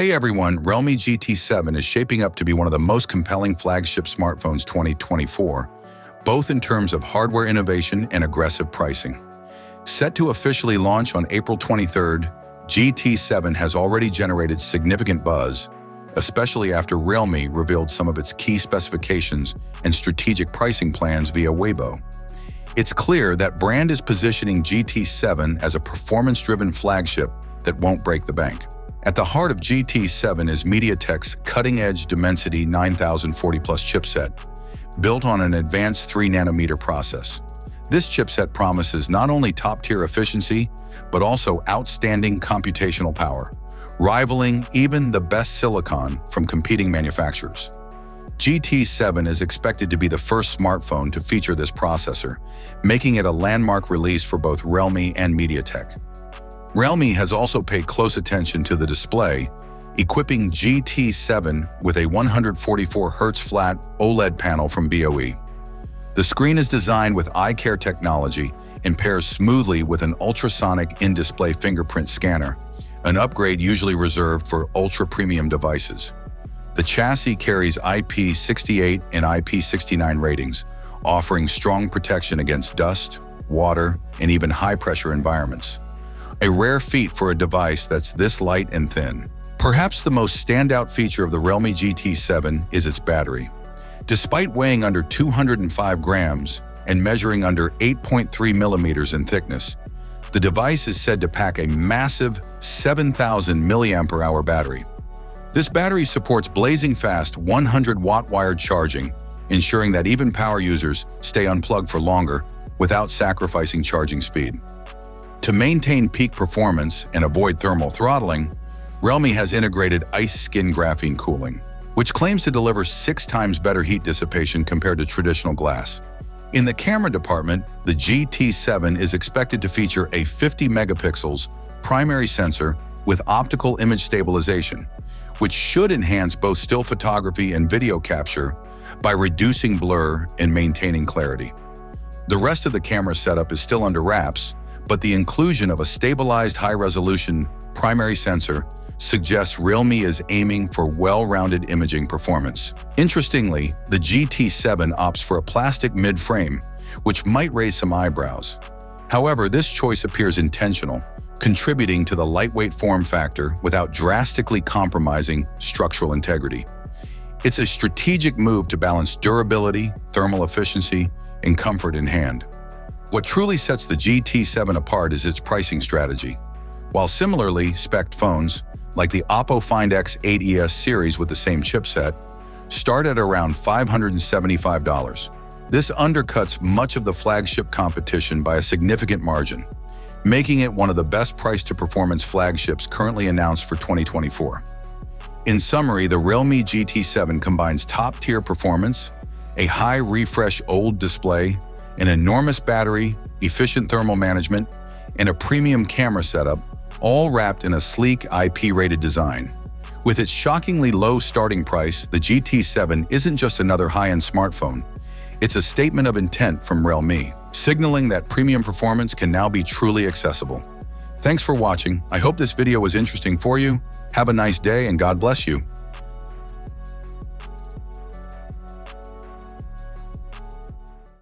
Hey everyone, Realme GT7 is shaping up to be one of the most compelling flagship smartphones 2024, both in terms of hardware innovation and aggressive pricing. Set to officially launch on April 23rd, GT7 has already generated significant buzz, especially after Realme revealed some of its key specifications and strategic pricing plans via Weibo. It's clear that brand is positioning GT7 as a performance-driven flagship that won't break the bank. At the heart of GT7 is MediaTek's cutting-edge Dimensity 9040 Plus chipset, built on an advanced 3nm process. This chipset promises not only top-tier efficiency, but also outstanding computational power, rivaling even the best silicon from competing manufacturers. GT7 is expected to be the first smartphone to feature this processor, making it a landmark release for both Realme and MediaTek. Realme has also paid close attention to the display, equipping GT7 with a 144Hz flat OLED panel from BOE. The screen is designed with eye care technology and pairs smoothly with an ultrasonic in-display fingerprint scanner, an upgrade usually reserved for ultra-premium devices. The chassis carries IP68 and IP69 ratings, offering strong protection against dust, water, and even high-pressure environments. A rare feat for a device that's this light and thin. Perhaps the most standout feature of the Realme GT7 is its battery. Despite weighing under 205 grams and measuring under 8.3 millimeters in thickness, the device is said to pack a massive 7,000 mAh battery. This battery supports blazing fast 100-watt wired charging, ensuring that even power users stay unplugged for longer without sacrificing charging speed. To maintain peak performance and avoid thermal throttling, Realme has integrated ice skin graphene cooling, which claims to deliver 6 times better heat dissipation compared to traditional glass. In the camera department, the GT7 is expected to feature a 50 megapixels primary sensor with optical image stabilization, which should enhance both still photography and video capture by reducing blur and maintaining clarity. The rest of the camera setup is still under wraps, but the inclusion of a stabilized high-resolution primary sensor suggests Realme is aiming for well-rounded imaging performance. Interestingly, the GT7 opts for a plastic mid-frame, which might raise some eyebrows. However, this choice appears intentional, contributing to the lightweight form factor without drastically compromising structural integrity. It's a strategic move to balance durability, thermal efficiency, and comfort in hand. What truly sets the GT7 apart is its pricing strategy. While similarly spec'd phones, like the Oppo Find X8 ES series with the same chipset, start at around $575. This undercuts much of the flagship competition by a significant margin, making it one of the best price-to-performance flagships currently announced for 2024. In summary, the Realme GT7 combines top-tier performance, a high refresh OLED display, an enormous battery, efficient thermal management, and a premium camera setup, all wrapped in a sleek IP-rated design. With its shockingly low starting price, the GT7 isn't just another high-end smartphone. It's a statement of intent from Realme, signaling that premium performance can now be truly accessible. Thanks for watching. I hope this video was interesting for you. Have a nice day and God bless you.